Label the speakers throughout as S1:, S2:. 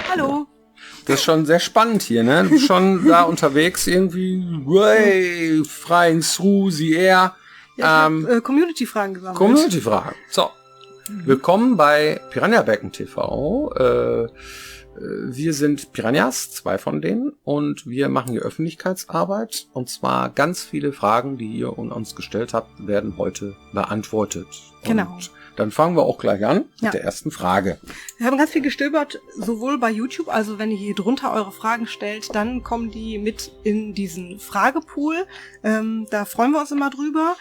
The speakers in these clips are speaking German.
S1: Hallo.
S2: Das ist schon sehr spannend hier, ne? Du bist schon da unterwegs irgendwie. Way, freien Susi, Air.
S1: Ja, ich hab Community-Fragen gesammelt.
S2: Community-Fragen. So. Willkommen bei Piranha-Becken TV. Wir sind Piranhas, 2 von denen, und wir machen hier Öffentlichkeitsarbeit. Und zwar ganz viele Fragen, die ihr uns gestellt habt, werden heute beantwortet.
S1: Genau.
S2: Und dann fangen wir auch gleich an mit der ersten Frage.
S1: Wir haben ganz viel gestöbert, sowohl bei YouTube, also wenn ihr hier drunter eure Fragen stellt, dann kommen die mit in diesen Fragepool. Da freuen wir uns immer drüber.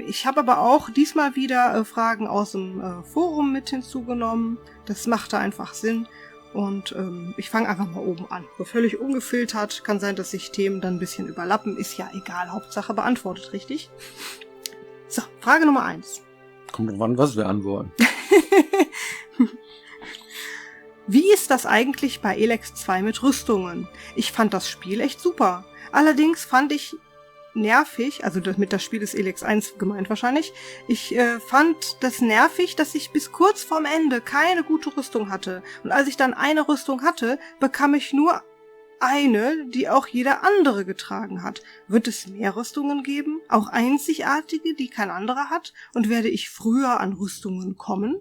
S1: Ich habe aber auch diesmal wieder Fragen aus dem Forum mit hinzugenommen. Das machte einfach Sinn. Und ich fange einfach mal oben an. So völlig ungefiltert. Kann sein, dass sich Themen dann ein bisschen überlappen. Ist ja egal. Hauptsache beantwortet, richtig? So, Frage Nummer 1.
S2: Kommt drauf an, was wir antworten.
S1: Wie ist das eigentlich bei Elex 2 mit Rüstungen? Ich fand das Spiel echt super. Allerdings fand ich nervig, also mit das Spiel ist Elex 1 gemeint wahrscheinlich, ich fand das nervig, dass ich bis kurz vorm Ende keine gute Rüstung hatte. Und als ich dann eine Rüstung hatte, bekam ich nur eine, die auch jeder andere getragen hat. Wird es mehr Rüstungen geben? Auch einzigartige, die kein anderer hat? Und werde ich früher an Rüstungen kommen?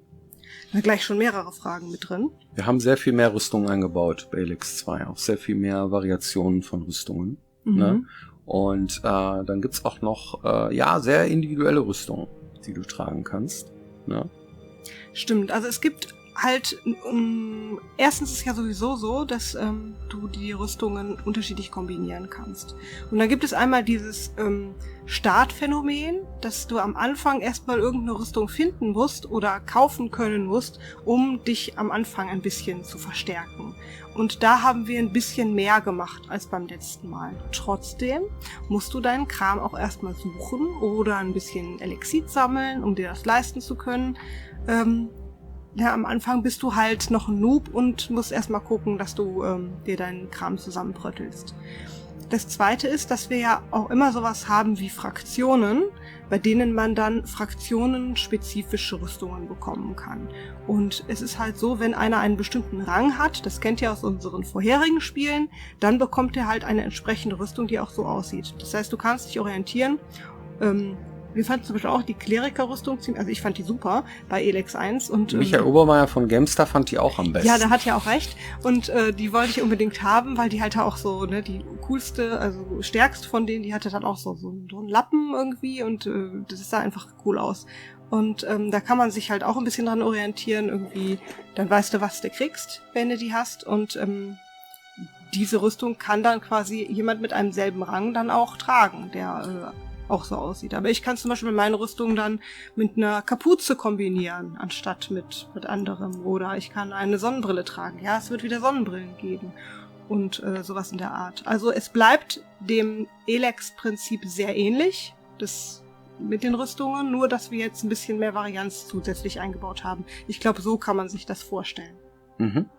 S1: Da gleich schon mehrere Fragen mit drin.
S2: Wir haben sehr viel mehr Rüstungen eingebaut bei Elex 2. Auch sehr viel mehr Variationen von Rüstungen.
S1: Mhm.
S2: Ne? Und dann gibt's auch noch sehr individuelle Rüstungen, die du tragen kannst. Ne?
S1: Stimmt, also es gibt halt, erstens ist es ja sowieso so, dass du die Rüstungen unterschiedlich kombinieren kannst. Und dann gibt es einmal dieses Startphänomen, dass du am Anfang erstmal irgendeine Rüstung finden musst oder kaufen können musst, um dich am Anfang ein bisschen zu verstärken. Und da haben wir ein bisschen mehr gemacht als beim letzten Mal. Trotzdem musst du deinen Kram auch erstmal suchen oder ein bisschen Elixit sammeln, um dir das leisten zu können. Am Anfang bist du halt noch ein Noob und musst erstmal gucken, dass du dir deinen Kram zusammenbröttelst. Das Zweite ist, dass wir ja auch immer sowas haben wie Fraktionen, bei denen man dann fraktionenspezifische Rüstungen bekommen kann. Und es ist halt so, wenn einer einen bestimmten Rang hat, das kennt ihr aus unseren vorherigen Spielen, dann bekommt er halt eine entsprechende Rüstung, die auch so aussieht. Das heißt, du kannst dich orientieren. Wir fanden zum Beispiel auch die Kleriker-Rüstung, also ich fand die super bei Elex 1. Und
S2: Michael Obermeier von Gamestar fand die auch am besten.
S1: Ja, der hat ja auch recht. Und die wollte ich unbedingt haben, weil die halt auch so, ne, die coolste, also stärkste von denen, die hatte dann auch so einen Lappen irgendwie und das sah einfach cool aus. Und da kann man sich halt auch ein bisschen dran orientieren, irgendwie, dann weißt du, was du kriegst, wenn du die hast. Und diese Rüstung kann dann quasi jemand mit einem selben Rang dann auch tragen, der auch so aussieht. Aber ich kann zum Beispiel meine Rüstung dann mit einer Kapuze kombinieren, anstatt mit anderem. Oder ich kann eine Sonnenbrille tragen. Ja, es wird wieder Sonnenbrillen geben. Und sowas in der Art. Also es bleibt dem Elex-Prinzip sehr ähnlich, das mit den Rüstungen, nur dass wir jetzt ein bisschen mehr Varianz zusätzlich eingebaut haben. Ich glaube, so kann man sich das vorstellen.
S2: Mhm.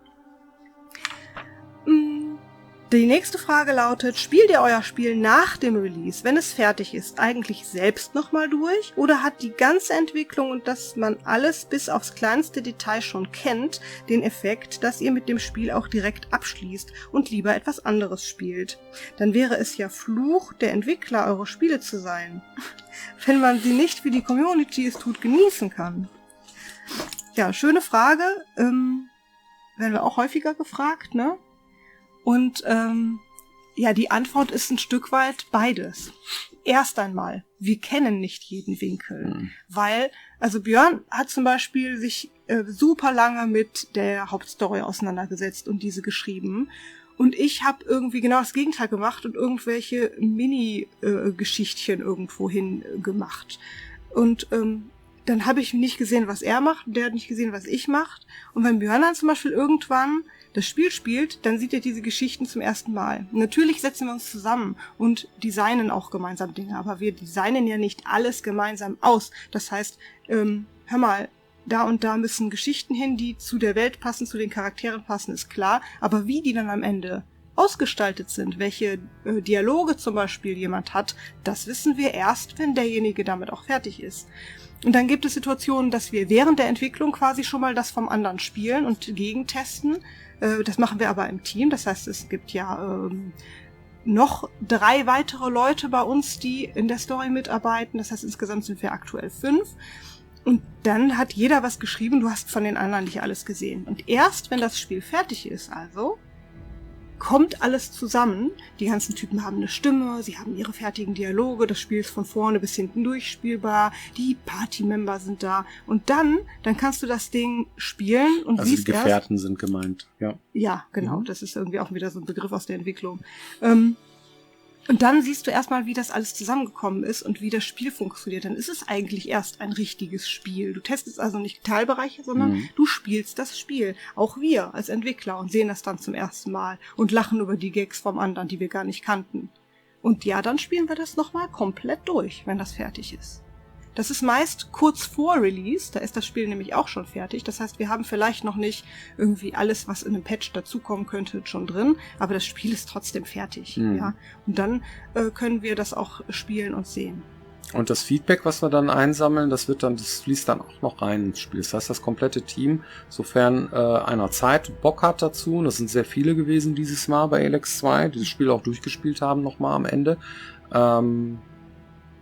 S1: Die nächste Frage lautet, spielt ihr euer Spiel nach dem Release, wenn es fertig ist, eigentlich selbst nochmal durch? Oder hat die ganze Entwicklung und dass man alles bis aufs kleinste Detail schon kennt, den Effekt, dass ihr mit dem Spiel auch direkt abschließt und lieber etwas anderes spielt? Dann wäre es ja Fluch der Entwickler, eure Spiele zu sein, wenn man sie nicht, wie die Community es tut, genießen kann. Ja, schöne Frage. Werden wir auch häufiger gefragt, ne? Und die Antwort ist ein Stück weit beides. Erst einmal, wir kennen nicht jeden Winkel. Weil, also Björn hat zum Beispiel sich super lange mit der Hauptstory auseinandergesetzt und diese geschrieben. Und ich habe irgendwie genau das Gegenteil gemacht und irgendwelche Mini-Geschichtchen irgendwo hin gemacht. Und dann habe ich nicht gesehen, was er macht, und der hat nicht gesehen, was ich mache. Und wenn Björn dann zum Beispiel irgendwann das Spiel spielt, dann sieht er diese Geschichten zum ersten Mal. Natürlich setzen wir uns zusammen und designen auch gemeinsam Dinge, aber wir designen ja nicht alles gemeinsam aus. Das heißt, hör mal, da und da müssen Geschichten hin, die zu der Welt passen, zu den Charakteren passen, ist klar. Aber wie die dann am Ende ausgestaltet sind, welche Dialoge zum Beispiel jemand hat, das wissen wir erst, wenn derjenige damit auch fertig ist. Und dann gibt es Situationen, dass wir während der Entwicklung quasi schon mal das vom anderen spielen und gegentesten. Das machen wir aber im Team. Das heißt, es gibt ja noch 3 weitere Leute bei uns, die in der Story mitarbeiten. Das heißt, insgesamt sind wir aktuell 5. Und dann hat jeder was geschrieben. Du hast von den anderen nicht alles gesehen. Und erst, wenn das Spiel fertig ist, also kommt alles zusammen. Die ganzen Typen haben eine Stimme, sie haben ihre fertigen Dialoge, das Spiel ist von vorne bis hinten durchspielbar, die Party-Member sind da. Und dann kannst du das Ding spielen und
S2: also
S1: siehst
S2: die Gefährten sind gemeint, ja.
S1: Ja, genau, das ist irgendwie auch wieder so ein Begriff aus der Entwicklung. Und dann siehst du erstmal, wie das alles zusammengekommen ist und wie das Spiel funktioniert. Dann ist es eigentlich erst ein richtiges Spiel. Du testest also nicht Teilbereiche, sondern du spielst das Spiel. Auch wir als Entwickler und sehen das dann zum ersten Mal und lachen über die Gags vom anderen, die wir gar nicht kannten. Und ja, dann spielen wir das nochmal komplett durch, wenn das fertig ist. Das ist meist kurz vor Release, da ist das Spiel nämlich auch schon fertig. Das heißt, wir haben vielleicht noch nicht irgendwie alles, was in einem Patch dazukommen könnte, schon drin, aber das Spiel ist trotzdem fertig. Ja? Und dann können wir das auch spielen und sehen.
S2: Und das Feedback, was wir dann einsammeln, das fließt dann auch noch rein ins Spiel. Das heißt, das komplette Team, sofern einer Zeit und Bock hat dazu, und das sind sehr viele gewesen dieses Mal bei Elex 2, die das Spiel auch durchgespielt haben nochmal am Ende,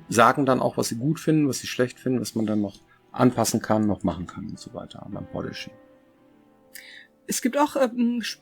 S2: sagen dann auch, was sie gut finden, was sie schlecht finden, was man dann noch anpassen kann, noch machen kann und so weiter beim Polishing.
S1: Es gibt auch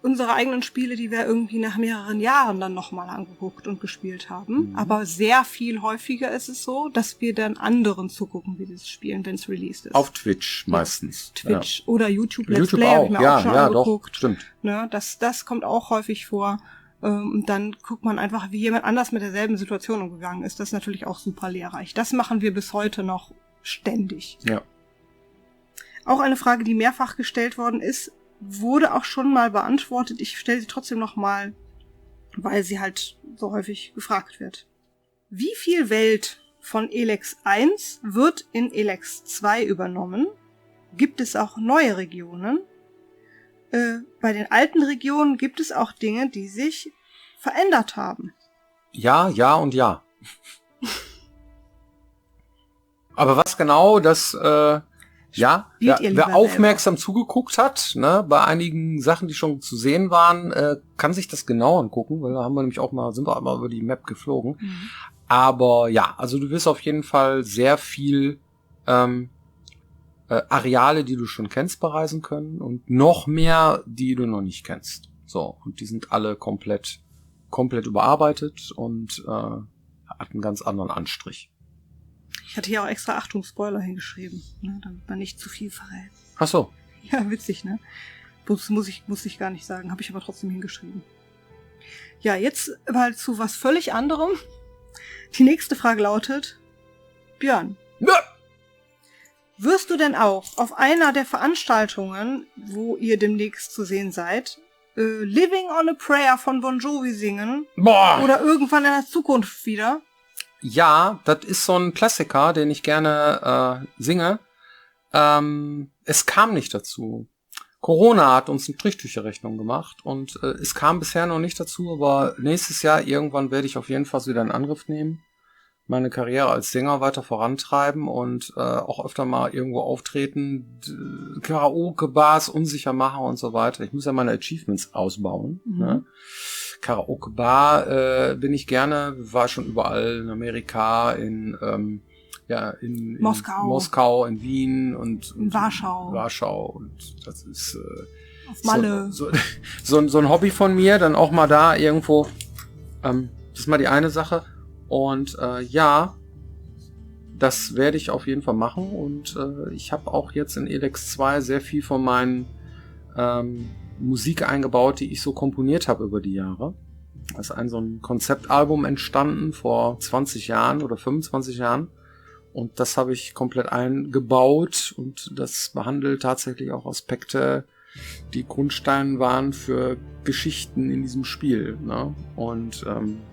S1: unsere eigenen Spiele, die wir irgendwie nach mehreren Jahren dann nochmal angeguckt und gespielt haben. Aber sehr viel häufiger ist es so, dass wir dann anderen zugucken, wie sie es spielen, wenn es released ist.
S2: Auf Twitch meistens.
S1: Twitch oder YouTube Let's
S2: YouTube
S1: Play
S2: auch.
S1: habe ich mir auch schon angeguckt.
S2: Doch, stimmt.
S1: Ne, das kommt auch häufig vor. Und dann guckt man einfach, wie jemand anders mit derselben Situation umgegangen ist. Das ist natürlich auch super lehrreich. Das machen wir bis heute noch ständig.
S2: Ja.
S1: Auch eine Frage, die mehrfach gestellt worden ist, wurde auch schon mal beantwortet. Ich stelle sie trotzdem noch mal, weil sie halt so häufig gefragt wird. Wie viel Welt von Elex 1 wird in Elex 2 übernommen? Gibt es auch neue Regionen? Bei den alten Regionen gibt es auch Dinge, die sich verändert haben.
S2: Ja, ja und ja. Aber was genau, das, wer aufmerksam zugeguckt hat, ne, bei einigen Sachen, die schon zu sehen waren, kann sich das genau angucken, weil da sind wir auch mal über die Map geflogen. Aber ja, also du wirst auf jeden Fall sehr viel Areale, die du schon kennst, bereisen können und noch mehr, die du noch nicht kennst. So, und die sind alle komplett überarbeitet und hat einen ganz anderen Anstrich.
S1: Ich hatte hier auch extra Achtung Spoiler hingeschrieben, ne, damit man nicht zu viel verrät.
S2: Ach so.
S1: Ja, witzig, ne? Das muss ich gar nicht sagen, habe ich aber trotzdem hingeschrieben. Ja, jetzt mal zu was völlig anderem. Die nächste Frage lautet, Björn.
S2: Ja.
S1: Wirst du denn auch auf einer der Veranstaltungen, wo ihr demnächst zu sehen seid, Living on a Prayer von Bon Jovi singen?
S2: Boah.
S1: Oder irgendwann in der Zukunft wieder?
S2: Ja, das ist so ein Klassiker, den ich gerne singe. Es kam nicht dazu. Corona hat uns eine Trichtücherrechnung gemacht und es kam bisher noch nicht dazu, aber nächstes Jahr irgendwann werde ich auf jeden Fall wieder in Angriff nehmen, meine Karriere als Sänger weiter vorantreiben und auch öfter mal irgendwo auftreten, Karaoke-Bars unsicher machen und so weiter. Ich muss ja meine Achievements ausbauen. Ne? Karaoke-Bar bin ich gerne, war schon überall in Amerika, in Moskau, in Wien und Warschau und das ist
S1: auf Malle.
S2: So ein Hobby von mir, dann auch mal da irgendwo, das ist mal die eine Sache. Und ja, das werde ich auf jeden Fall machen. Und ich habe auch jetzt in Elex 2 sehr viel von meinen Musik eingebaut, die ich so komponiert habe über die Jahre. Da ist so ein Konzeptalbum entstanden vor 20 Jahren oder 25 Jahren. Und das habe ich komplett eingebaut. Und das behandelt tatsächlich auch Aspekte, die Grundstein waren für Geschichten in diesem Spiel. Ne? Und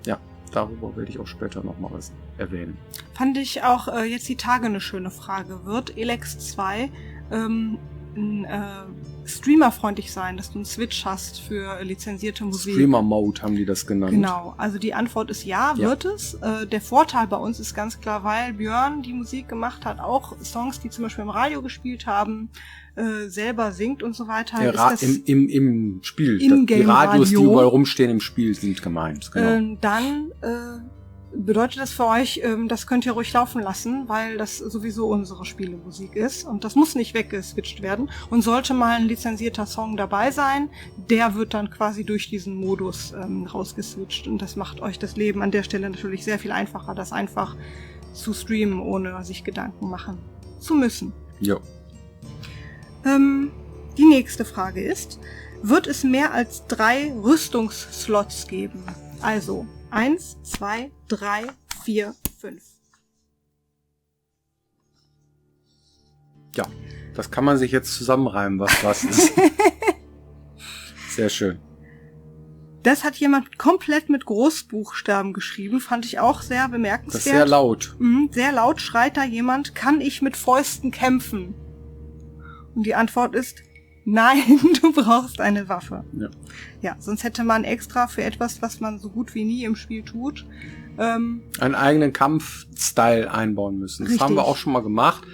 S2: ja. Darüber werde ich auch später noch mal was erwähnen.
S1: Fand ich auch jetzt die Tage eine schöne Frage. Wird Elex 2 streamerfreundlich sein, dass du einen Switch hast für lizenzierte Musik.
S2: Streamer-Mode haben die das genannt.
S1: Genau, also die Antwort ist ja, wird es. Der Vorteil bei uns ist ganz klar, weil Björn die Musik gemacht hat, auch Songs, die zum Beispiel im Radio gespielt haben, selber singt und so weiter.
S2: Im Spiel.
S1: Die
S2: Radios, die überall rumstehen im Spiel, sind gemeint. Genau.
S1: Dann bedeutet das für euch, das könnt ihr ruhig laufen lassen, weil das sowieso unsere Spielemusik ist und das muss nicht weggeswitcht werden. Und sollte mal ein lizenzierter Song dabei sein, der wird dann quasi durch diesen Modus rausgeswitcht und das macht euch das Leben an der Stelle natürlich sehr viel einfacher, das einfach zu streamen, ohne sich Gedanken machen zu müssen.
S2: Jo.
S1: Die nächste Frage ist, wird es mehr als 3 Rüstungsslots geben? Also 1, 2, 3, 4, 5.
S2: Ja, das kann man sich jetzt zusammenreimen, was ist. Sehr schön.
S1: Das hat jemand komplett mit Großbuchstaben geschrieben, fand ich auch sehr bemerkenswert.
S2: Das ist sehr laut.
S1: Sehr laut schreit da jemand, kann ich mit Fäusten kämpfen? Und die Antwort ist, nein, du brauchst eine Waffe. Ja, sonst hätte man extra für etwas, was man so gut wie nie im Spiel tut,
S2: einen eigenen Kampfstyle einbauen müssen. Das
S1: Richtig.
S2: haben wir auch schon mal gemacht.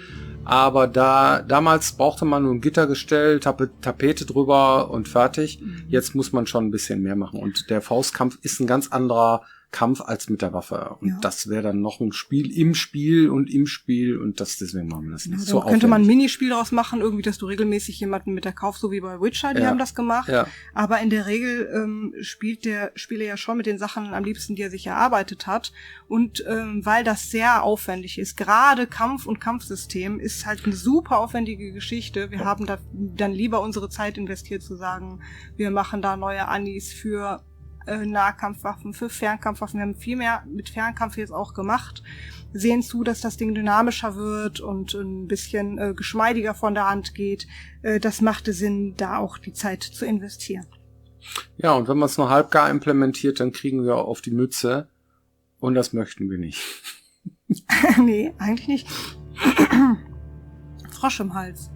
S2: Aber damals brauchte man nur ein Gittergestell, Tapete drüber und fertig. Jetzt muss man schon ein bisschen mehr machen. Und der Faustkampf ist ein ganz anderer Kampf als mit der Waffe. Und das wäre dann noch ein Spiel im Spiel und deswegen machen wir das nicht so aufwendig.
S1: Könnte man ein Minispiel daraus machen, irgendwie, dass du regelmäßig jemanden mit der kaufst, so wie bei Witcher, die haben das gemacht. Ja. Aber in der Regel spielt der Spieler ja schon mit den Sachen am liebsten, die er sich erarbeitet hat. Und weil das sehr aufwendig ist, gerade Kampf und Kampfsystem ist halt eine super aufwendige Geschichte. Wir haben da dann lieber unsere Zeit investiert zu sagen, wir machen da neue Anis für Nahkampfwaffen, für Fernkampfwaffen. Wir haben viel mehr mit Fernkampf jetzt auch gemacht. Wir sehen zu, dass das Ding dynamischer wird und ein bisschen geschmeidiger von der Hand geht. Das machte Sinn, da auch die Zeit zu investieren.
S2: Ja, und wenn man es nur halbgar implementiert, dann kriegen wir auf die Mütze. Und das möchten wir nicht.
S1: Nee, eigentlich nicht. Frosch im Hals.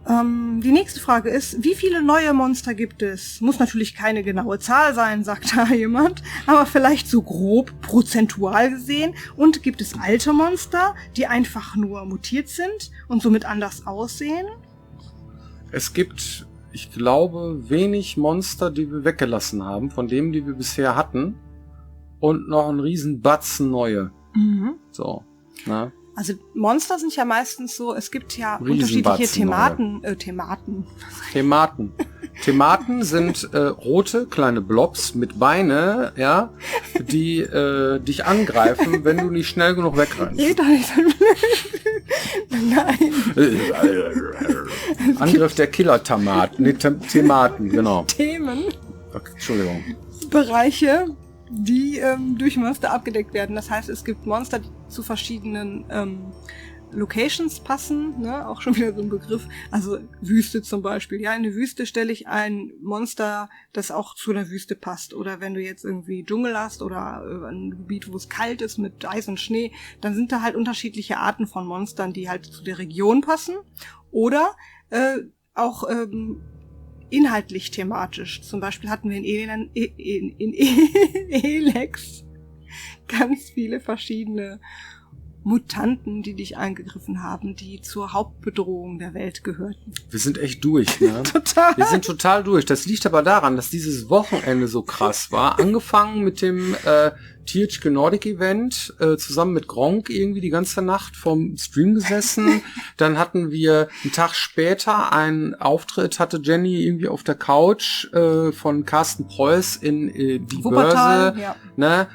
S1: Die nächste Frage ist, wie viele neue Monster gibt es? Muss natürlich keine genaue Zahl sein, sagt da jemand, aber vielleicht so grob prozentual gesehen. Und gibt es alte Monster, die einfach nur mutiert sind und somit anders aussehen?
S2: Es gibt, ich glaube, wenig Monster, die wir weggelassen haben, von denen, die wir bisher hatten. Und noch einen riesen Batzen neue. So, ne?
S1: Also Monster sind ja meistens so, es gibt ja unterschiedliche Thematen.
S2: Thematen sind rote kleine Blobs mit Beine, ja, die dich angreifen, wenn du nicht schnell genug wegrennst.
S1: Nein.
S2: Angriff der Killer-Tomaten, Thematen, genau.
S1: Themen.
S2: Okay, Entschuldigung.
S1: Bereiche, die durch Monster abgedeckt werden. Das heißt, es gibt Monster, die zu verschiedenen Locations passen, ne? Auch schon wieder so ein Begriff. Also Wüste zum Beispiel. Ja, in der Wüste stelle ich ein Monster, das auch zu der Wüste passt. Oder wenn du jetzt irgendwie Dschungel hast oder ein Gebiet, wo es kalt ist mit Eis und Schnee, dann sind da halt unterschiedliche Arten von Monstern, die halt zu der Region passen. Oder auch inhaltlich thematisch. Zum Beispiel hatten wir in Elex ganz viele verschiedene Mutanten, die dich angegriffen haben, die zur Hauptbedrohung der Welt gehörten.
S2: Wir sind echt durch, ne?
S1: Total.
S2: Wir sind total durch. Das liegt aber daran, dass dieses Wochenende so krass war. Angefangen mit dem THQ Nordic Event, zusammen mit Gronk irgendwie die ganze Nacht vorm Stream gesessen. Dann hatten wir einen Tag später einen Auftritt, hatte Jenny irgendwie auf der Couch von Carsten Preuß in die
S1: Wuppertal,
S2: Börse.
S1: ja.
S2: Ne?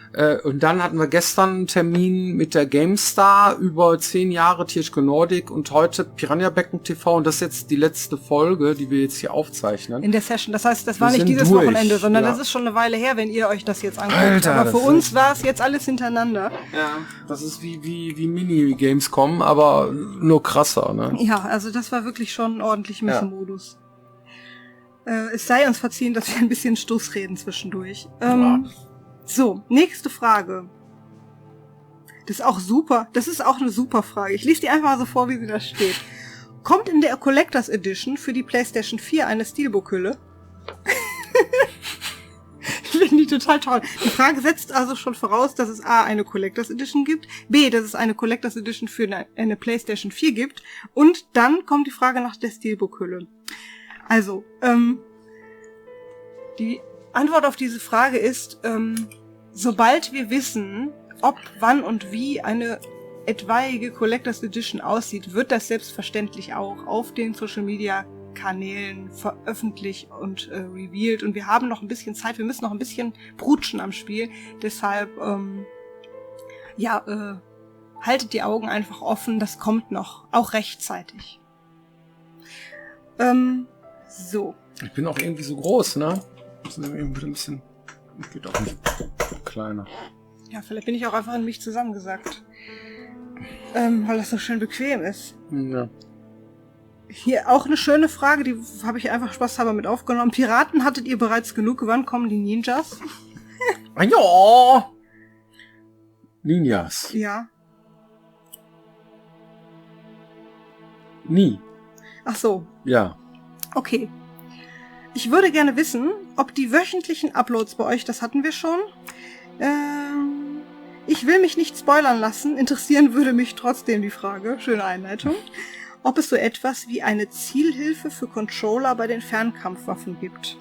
S2: Und dann hatten wir gestern einen Termin mit der GameStar über 10 Jahre THQ Nordic und heute Piranha Becken TV und das ist jetzt die letzte Folge, die wir jetzt hier aufzeichnen.
S1: In der Session. Das heißt, das war nicht dieses Wochenende, sondern das ist schon eine Weile her, wenn ihr euch das jetzt anguckt.
S2: Alter,
S1: aber für uns war es jetzt alles hintereinander.
S2: Ja, das ist wie Mini-Games kommen, aber nur krasser, ne?
S1: Ja, also das war wirklich schon ordentlich Messemodus. Es sei uns verziehen, dass wir ein bisschen Stoß reden zwischendurch. So, nächste Frage. Das ist auch super. Das ist auch eine super Frage. Ich lese die einfach mal so vor, wie sie da steht. Kommt in der Collectors Edition für die PlayStation 4 eine Steelbook-Hülle? Ich finde die total toll. Die Frage setzt also schon voraus, dass es A, eine Collectors Edition gibt, B, dass es eine Collectors Edition für eine PlayStation 4 gibt und dann kommt die Frage nach der Steelbook-Hülle. Also, die Antwort auf diese Frage ist, sobald wir wissen, ob, wann und wie eine etwaige Collectors Edition aussieht, wird das selbstverständlich auch auf den Social Media Kanälen veröffentlicht und revealed. Und wir haben noch ein bisschen Zeit, wir müssen noch ein bisschen brutschen am Spiel. Deshalb, haltet die Augen einfach offen, das kommt noch, auch rechtzeitig. So.
S2: Ich bin auch irgendwie so groß, ne? Das ist irgendwie ein bisschen, geht auch nicht kleiner.
S1: Ja, vielleicht bin ich auch einfach in mich zusammengesackt. Weil das so schön bequem ist.
S2: Ja.
S1: Hier auch eine schöne Frage, die habe ich einfach spaßhalber mit aufgenommen. Piraten hattet ihr bereits genug, wann kommen die Ninjas?
S2: Ja! Ninjas.
S1: Ja.
S2: Nie.
S1: Ach so.
S2: Ja.
S1: Okay. Ich würde gerne wissen, ob die wöchentlichen Uploads bei euch, das hatten wir schon. Ich will mich nicht spoilern lassen, interessieren würde mich trotzdem die Frage, schöne Einleitung, ob es so etwas wie eine Zielhilfe für Controller bei den Fernkampfwaffen gibt.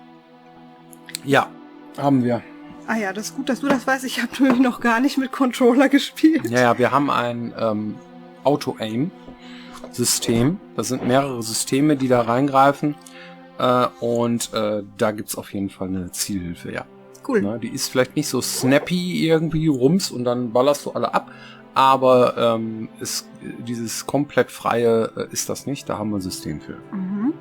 S2: Ja, haben wir.
S1: Ah ja, das ist gut, dass du das weißt. Ich habe nämlich noch gar nicht mit Controller gespielt.
S2: Ja, wir haben ein Auto-Aim-System. Das sind mehrere Systeme, die da reingreifen. Und da gibt's auf jeden Fall eine Zielhilfe, ja.
S1: Cool.
S2: Na, die ist vielleicht nicht so snappy irgendwie, rums und dann ballerst du alle ab. Aber dieses komplett freie ist das nicht. Da haben wir ein System für.
S1: Mhm.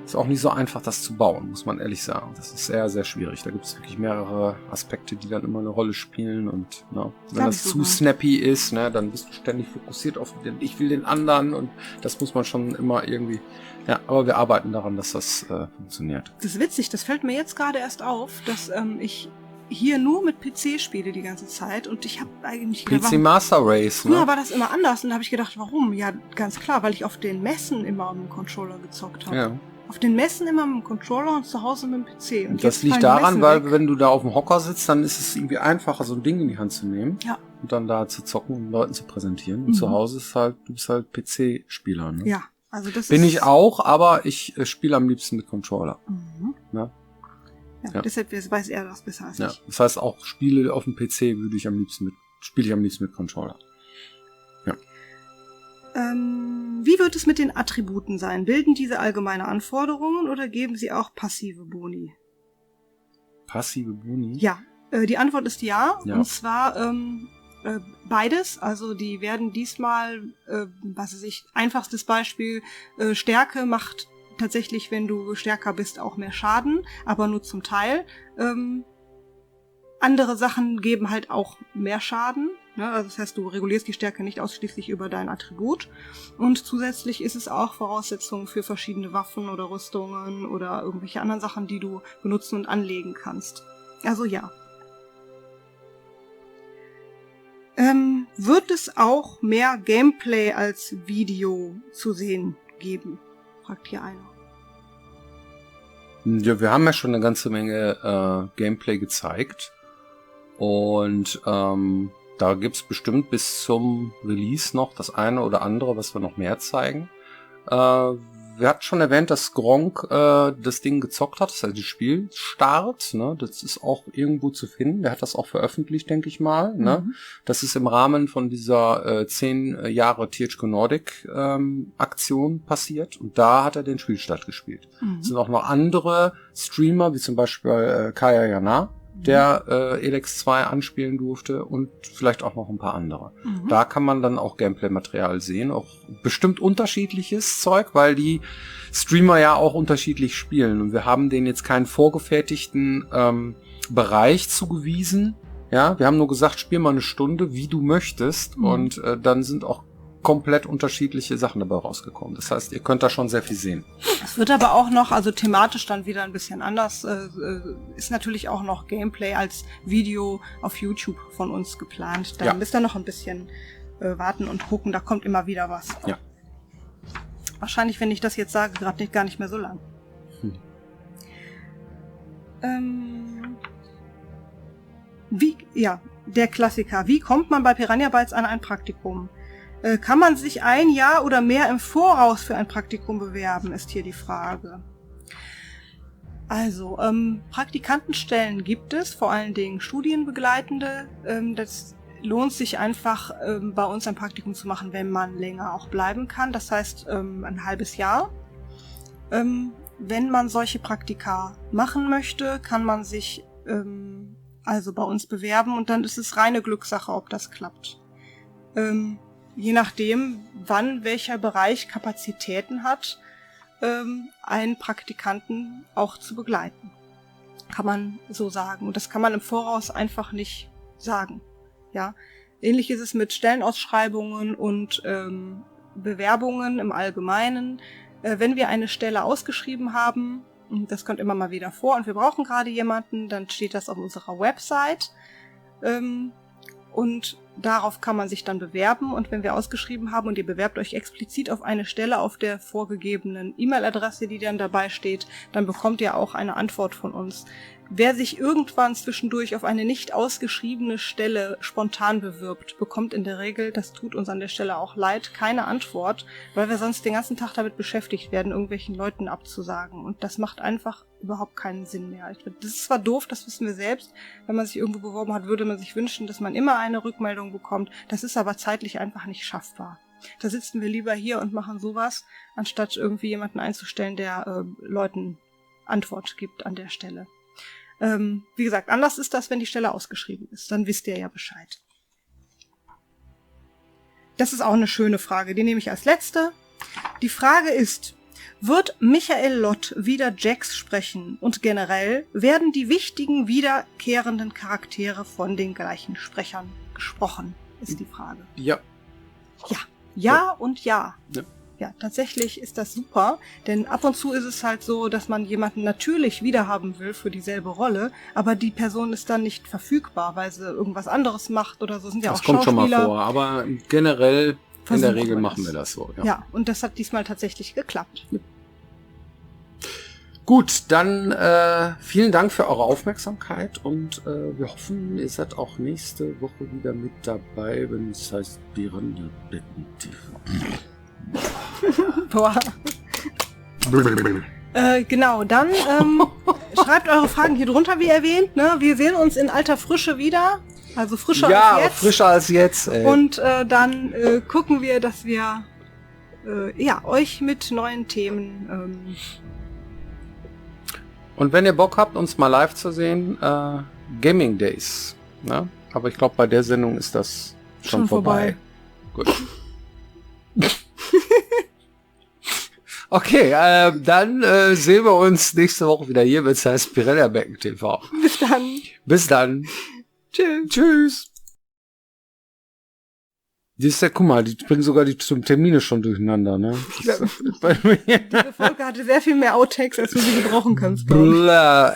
S2: Ist auch nicht so einfach, das zu bauen, muss man ehrlich sagen. Das ist sehr, sehr schwierig. Da gibt es wirklich mehrere Aspekte, die dann immer eine Rolle spielen. Und wenn das zu snappy ist, ne, dann bist du ständig fokussiert auf den, ich will den anderen. Und das muss man schon immer irgendwie... Ja, aber wir arbeiten daran, dass das funktioniert.
S1: Das ist witzig, das fällt mir jetzt gerade erst auf, dass ich hier nur mit PC spiele die ganze Zeit. Und ich habe eigentlich...
S2: PC Master Race, ne?
S1: Früher war das immer anders. Und da habe ich gedacht, warum? Ja, ganz klar, weil ich auf den Messen immer mit dem Controller gezockt habe. Ja. Auf den Messen immer mit dem Controller und zu Hause mit dem PC.
S2: Und das liegt daran, weil wenn du da auf dem Hocker sitzt, dann ist es irgendwie einfacher, so ein Ding in die Hand zu nehmen.
S1: Ja.
S2: Und dann da zu zocken und Leuten zu präsentieren. Und zu Hause ist halt, du bist halt PC-Spieler, ne?
S1: Ja. Also das
S2: bin ich auch, aber ich spiele am liebsten mit Controller.
S1: Mhm.
S2: Ja?
S1: Ja, deshalb weiß er das besser als ich.
S2: Das heißt, auch Spiele auf dem PC spiele ich am liebsten mit Controller. Ja.
S1: Wie wird es mit den Attributen sein? Bilden diese allgemeine Anforderungen oder geben sie auch passive Boni?
S2: Passive Boni?
S1: Ja, die Antwort ist ja. Und zwar beides. Also die werden diesmal, einfachstes Beispiel, Stärke macht tatsächlich, wenn du stärker bist, auch mehr Schaden, aber nur zum Teil. Andere Sachen geben halt auch mehr Schaden. Ne? Also das heißt, du regulierst die Stärke nicht ausschließlich über dein Attribut. Und zusätzlich ist es auch Voraussetzung für verschiedene Waffen oder Rüstungen oder irgendwelche anderen Sachen, die du benutzen und anlegen kannst. Also ja. Wird es auch mehr Gameplay als Video zu sehen geben? Fragt hier einer.
S2: Ja, wir haben ja schon eine ganze Menge Gameplay gezeigt. Und da gibt's bestimmt bis zum Release noch das eine oder andere, was wir noch mehr zeigen. Wir hatten schon erwähnt, dass Gronk das Ding gezockt hat, das heißt, das Spielstart, ne, das ist auch irgendwo zu finden. Der hat das auch veröffentlicht, denke ich mal. Ne? Das ist im Rahmen von dieser 10 Jahre THQ Nordic Aktion passiert und da hat er den Spielstart gespielt. Es sind auch noch andere Streamer, wie zum Beispiel Kaya Jana, der Elex 2 anspielen durfte und vielleicht auch noch ein paar andere. Da kann man dann auch Gameplay-Material sehen, auch bestimmt unterschiedliches Zeug, weil die Streamer ja auch unterschiedlich spielen und wir haben denen jetzt keinen vorgefertigten Bereich zugewiesen. Ja, wir haben nur gesagt, spiel mal eine Stunde, wie du möchtest und dann sind auch komplett unterschiedliche Sachen dabei rausgekommen. Das heißt, ihr könnt da schon sehr viel sehen.
S1: Es wird aber auch noch, also thematisch dann wieder ein bisschen anders, ist natürlich auch noch Gameplay als Video auf YouTube von uns geplant. Da müsst ihr noch ein bisschen warten und gucken, da kommt immer wieder was.
S2: Ja.
S1: Wahrscheinlich, wenn ich das jetzt sage, gerade gar nicht mehr so lang. Der Klassiker. Wie kommt man bei Piranha Bytes an ein Praktikum? Kann man sich ein Jahr oder mehr im Voraus für ein Praktikum bewerben, ist hier die Frage. Also, Praktikantenstellen gibt es, vor allen Dingen Studienbegleitende. Das lohnt sich einfach, bei uns ein Praktikum zu machen, wenn man länger auch bleiben kann. Das heißt, ein halbes Jahr. Wenn man solche Praktika machen möchte, kann man sich also bei uns bewerben und dann ist es reine Glückssache, ob das klappt. Je nachdem, wann welcher Bereich Kapazitäten hat, einen Praktikanten auch zu begleiten. Kann man so sagen. Und das kann man im Voraus einfach nicht sagen. Ja. Ähnlich ist es mit Stellenausschreibungen und Bewerbungen im Allgemeinen. Wenn wir eine Stelle ausgeschrieben haben, das kommt immer mal wieder vor und wir brauchen gerade jemanden, dann steht das auf unserer Website. Und darauf kann man sich dann bewerben und wenn wir ausgeschrieben haben und ihr bewerbt euch explizit auf eine Stelle auf der vorgegebenen E-Mail-Adresse, die dann dabei steht, dann bekommt ihr auch eine Antwort von uns. Wer sich irgendwann zwischendurch auf eine nicht ausgeschriebene Stelle spontan bewirbt, bekommt in der Regel, das tut uns an der Stelle auch leid, keine Antwort, weil wir sonst den ganzen Tag damit beschäftigt werden, irgendwelchen Leuten abzusagen. Und das macht einfach überhaupt keinen Sinn mehr. Das ist zwar doof, das wissen wir selbst. Wenn man sich irgendwo beworben hat, würde man sich wünschen, dass man immer eine Rückmeldung bekommt. Das ist aber zeitlich einfach nicht schaffbar. Da sitzen wir lieber hier und machen sowas, anstatt irgendwie jemanden einzustellen, der Leuten Antwort gibt an der Stelle. Wie gesagt, anders ist das, wenn die Stelle ausgeschrieben ist. Dann wisst ihr ja Bescheid. Das ist auch eine schöne Frage. Die nehme ich als letzte. Die Frage ist, wird Michael Lott wieder Jax sprechen? Und generell werden die wichtigen, wiederkehrenden Charaktere von den gleichen Sprechern gesprochen? Ist die Frage.
S2: Ja.
S1: Ja und ja. Ja, tatsächlich ist das super, denn ab und zu ist es halt so, dass man jemanden natürlich wiederhaben will für dieselbe Rolle, aber die Person ist dann nicht verfügbar, weil sie irgendwas anderes macht oder so. Sind ja
S2: das
S1: auch
S2: kommt
S1: Schauspieler.
S2: schon mal vor, aber generell in der Regel machen wir das so.
S1: Ja, und das hat diesmal tatsächlich geklappt.
S2: Gut, dann vielen Dank für eure Aufmerksamkeit und wir hoffen, ihr seid auch nächste Woche wieder mit dabei, wenn es heißt Piranha Bytes TV.
S1: Boah. Genau, dann schreibt eure Fragen hier drunter, wie erwähnt. Ne? Wir sehen uns in alter Frische wieder. Also frischer als jetzt. Ja,
S2: frischer als jetzt. Ey.
S1: Und dann gucken wir, dass wir euch mit neuen Themen...
S2: Und wenn ihr Bock habt, uns mal live zu sehen, Gaming Days. Ne? Aber ich glaube, bei der Sendung ist das schon vorbei. Gut. Okay, dann sehen wir uns nächste Woche wieder hier, wenn es heißt Piranha Bytes TV.
S1: Bis dann.
S2: Bis dann.
S1: Tschüss.
S2: Tschüss. Guck mal, die bringen sogar die Termine schon durcheinander, ne?
S1: Diese Folge hatte sehr viel mehr Outtakes, als du sie gebrauchen kannst.
S2: Blah.